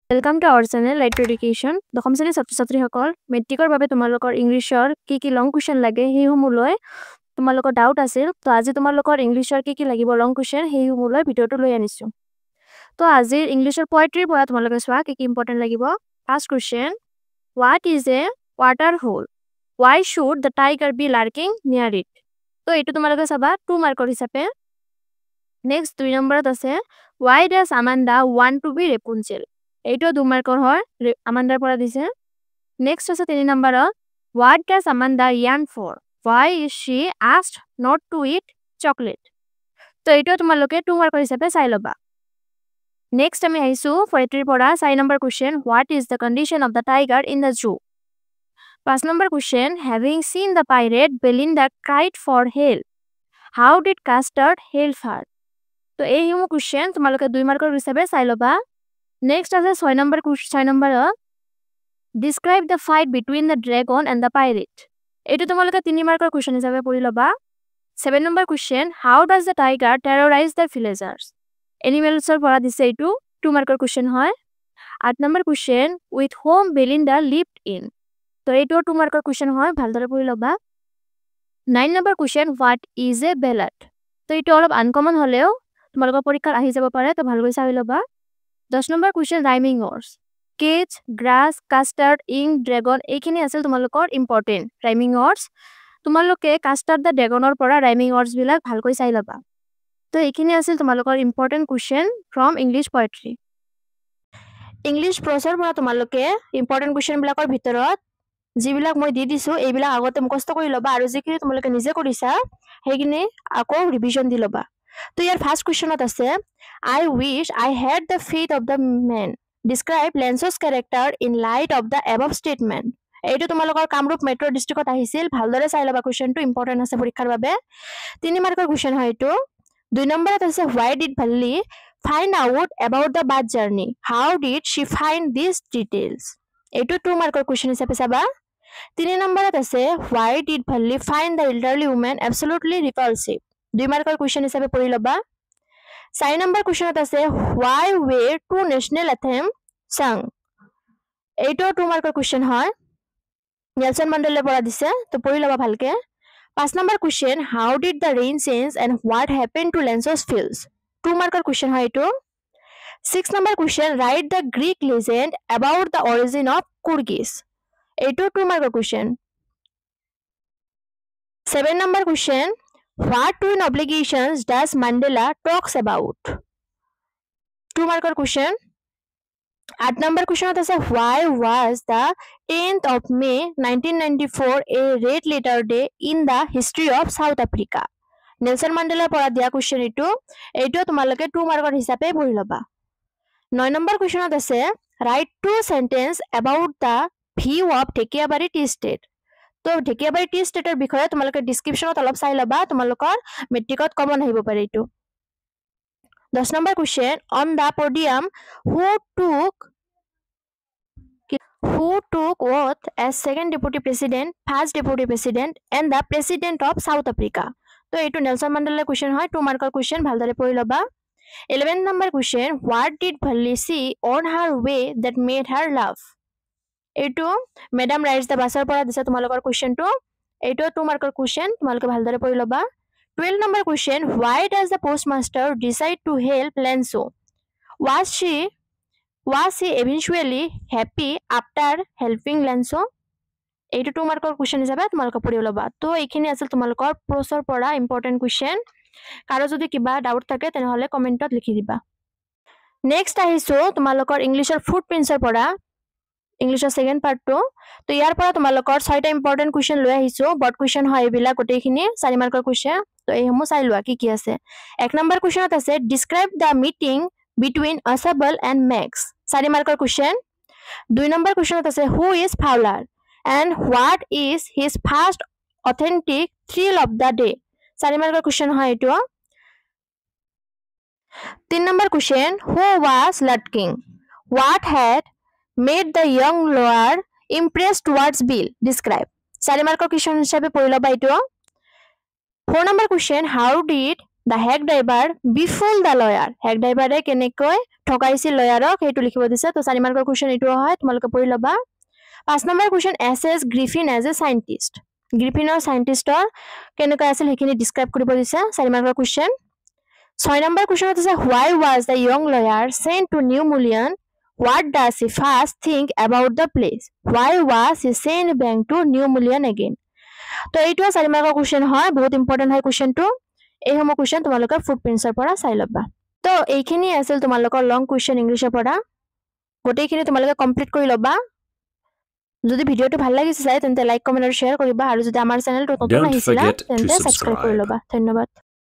Welcome to our channel Light to Education. দশম শ্ৰেণীৰ ছাত্ৰ-ছাত্ৰীসকল মেট্ৰিকৰ বাবে তোমালোকৰ ইংলিছৰ কি লং কুৱেশ্যন লাগে হেইসমূহলৈ তোমালোকৰ ডাউট আছিল তো আজি তোমালোকৰ ইংলিছৰ কি লাগিব লং কুৱেশ্যন হেইসমূহলৈ ভিডিওটো লৈ আনিছো তো আজিৰ ইংলিছৰ পোয়েট্ৰিৰ পৰা তোমালোকে চোৱা কি ইম্পৰ্টেন্ট লাগিব first question What is a water hole? Why should the tiger be lurking near it? তো এইটো তোমালোকে চাবা 2 মাৰ্কৰ হিচাপে নেক্সট 2 নম্বৰত আছে Why does Amanda want to be Rapunzel? এইটো 2 মাৰ্কৰ হয় আমান্দাৰ পৰা দিছে নেক্সট আছে 3 নম্বৰত What does Amanda yearn for? Why is she asked not to eat chocolate? তো এইটো তোমালোকে 2 মাৰ্কৰ হিচাপে চাই লবা নেক্সট আমি আহিছো পোয়েট্ৰিৰ পৰা 4 number question What is the condition of the tiger in the zoo? 5 number question Having seen the pirate Belinda cried for help. How did Custard help her? তো এই হিমো কোৱেশ্চন তোমালোকে 2 মাৰ্কৰ হিচাপে চাই লবা নেক্সট আছে 6 number Describe the fight between the dragon and the pirate. এইটো তোমালোকে 3 মাৰ্কৰ কোৱেশ্চন হিচাপে পঢ়ি লবা 7 number question How does the tiger terrorize the villagers? Animalsৰ পৰা দিছে এইটো 2 মাৰ্কৰ কোৱেশ্চন হয় 8 number question With whom Belinda lived in. তো এইটো 2 মাৰ্কৰ কোৱেশ্চন হয় ভালদৰে পঢ়ি লবা 9 number question What is a ballad? তো এইটো অলপ আনকমন হলেও তোমালোকৰ পৰীক্ষাত আহি যাব পাৰে তো ভালকৈ চাই লবা 10 number question rhyming words cage grass custard ink dragon এইখিনি আছিল তোমালোকৰ ইম্পৰ্টেন্ট ৰাইমিং ৱৰ্ডছ তোমালোকে কাষ্টাৰ্ড দা ড্ৰেগনৰ পৰা ৰাইমিং ৱৰ্ডছ বিলাক ভালকৈ চাই লবা তো এইখিনি আছিল তোমালোকৰ important question from English poetry English প্ৰছৰ পৰা তোমালোকে ইম্পৰ্টেন্ট কোৱেশ্চন বিলাকৰ ভিতৰত যিবিলাক মই দি দিছো এইবিলাক আগতে মুখস্থ কৰি লবা আৰু যিখিনি তোমালোকে নিজে কৰিছা সেইখিনি আকৌ ৰিভিজন দি লবা তো ইয়াৰ ফাৰ্ষ্ট কোৱেশ্চনত আছে I wish I had the faith of the man. Describe Lance's character in light of the above statement. এইটো তোমালোকৰ কামৰূপ মেট্ৰ ডিস্ট্ৰিক্টত আহিছিল ভালদৰে চাই লবা কোৱেশ্চনটো ইম্পৰ্টেন্ট আছে পৰীক্ষাৰ বাবে 3 মাৰ্কৰ কোৱেশ্চন হয় এইটো 2 নম্বৰত আছে Why did Bhalli find out about the bus journey? How did she find these details? এইটো 2 মাৰ্কৰ কোৱেশ্চন হিচাপে চাবা 3 নম্বৰত আছে Why did Bhalli find the elderly woman absolutely repulsive? 2 মাৰ্কৰ কোৱেশ্চন হিচাপে পঢ়ি লবা 4 নম্বৰ কোৱেশ্চনত আছে Why were two national anthems sung? এইটো 2 মাৰ্কৰ কোৱেশ্চন হয় নেলসন মাণ্ডেলাৰ পৰা দিছে তো পঢ়ি লবা ভালকে 5 number question How did the rain change and what happened to Lance's fields? 2 মাৰ্কৰ কোৱেশ্চন হয় এইটো 6 number question Write the Greek legend about the origin of Kyrgyz. এইটো 2 মাৰ্কৰ question 7 number question What twin obligations does Mandela talks about? 2 marker question. 8 number question is Why was the 10th of May 1994 a red letter day in the history of South Africa? Nelson Mandela পৰা দিয়া question এইটো তোমালোকে 2 marker হিচাপে পঢ়ি লবা 9 number question আছে Write 2 sentence about the view of Thekiabari Tea Estate. তো ঢেকিয়াবাৰী T ষ্টেটৰ বিষয়ে তোমালোকে ডেসক্ৰিপচনত অলপ চাই লবা তোমালোকৰ মেট্ৰিকত কমন আহিব পাৰে এইটো 10 number question on the podium who took oath as second deputy president first deputy president and the president of South Africa তো এইটো নেলসন মাণ্ডেলাৰ কোৱেশ্চন হয় 2 মাৰ্কৰ কোৱেশ্চন ভালদৰে পঢ়ি লবা 11 number question what did Bhalli see on her way that made her laugh এইটো madam rights দা বাছৰ পৰা দিছে তোমালোকৰ কোৱেশ্চনটো এইটো 2 মাৰ্কৰ কোৱেশ্চন তোমালোকে ভালদৰে পঢ়ি লবা 12 number question Why does the postmaster decide to help Lanzo? Was she eventually happy after helping Lanzo? এইটো 2 মাৰ্কৰ কোৱেশ্চন হিচাপে তোমালোকে পঢ়ি লবা তো এইখিনি আছিল তোমালোকৰ প্ৰছৰ পৰা ইম্পৰ্টেন্ট কোৱেশ্চন কাৰো যদি কিবা ডাউট থাকে তেনেহলে কমেন্টত লিখি দিবা নেক্সট আহিছো তোমালোকৰ ইংলিছৰ ফুটপ্ৰিন্টছৰ পৰা ইংলিছৰ সেকেন্ড পাৰ্টটো তো ইয়াৰ পৰা তোমালোকৰ 6টা ইম্পৰ্টেন্ট কোৱেশ্চন লৈ আহিছো বৰ্ড কোৱেশ্চন হয় এইবিলাক গোটেইখিনি 4 মাৰ্কৰ কোৱেশ্চন তো এইসমূহ চাই লোৱা কি আছে 1 নম্বৰ কোৱেশ্চনত আছে Describe the meeting between Asabal and Max 4 মাৰ্কৰ কোৱেশ্চন 2 নম্বৰ কোৱেশ্চনত আছে Who is Fowler and what is his first authentic thrill of the day 4 মাৰ্কৰ কোৱেশ্চন হয় এইটো 3 number question Who was Lutking? What had made the young lawyer impressed towards Bill? Describe 4 marker question হিসাবে পঢ়ি লবা এইটো 4 number question How did The hack driver befooled the lawyer. Hack driver কেনেকৈ ঠকাইছিল লয়াৰক সেইটো লিখিব দিছে তো 4 মাৰ্কৰ কোৱেশ্চন এটো হয় তোমালোকে পঢ়ি লবা 5 number question SS Griffin as a scientist. Griffinৰ সাইন্টিষ্টৰ কেনেকৈ আছিল হেখিনি ডেসক্ৰাইব কৰিব দিছে 4 মাৰ্কৰ কোৱেশ্চন 6 নম্বৰ কোৱেশ্চন আছে why was the young lawyer sent to New Mullion? What does he first think about the place? Why was he sent back to New Mullion again? তো এইটো 4 মাৰ্কৰ question হয় বহুত ইম্পৰ্টেন্ট হয় কোৱেশ্চনটো এই হম question তোমালোকৰ ফুটপ্ৰিন্টছৰ পৰা চাই লবা তো এইখিনি আছিল তোমালোকৰ লং কোৱেশ্চন ইংলিশৰ পৰা গোটেইখিনি তোমালোকে কমপ্লিট কৰি লবা যদি ভিডিওটো ভাল লাগিছে চাই তেন্তে লাইক কমেন্ট আৰু শেয়াৰ কৰিবা আৰু যদি আমাৰ চেনেলটো নতুন আহিছিলা তেন্তে সাবস্ক্ৰাইব কৰি লবা ধন্যবাদ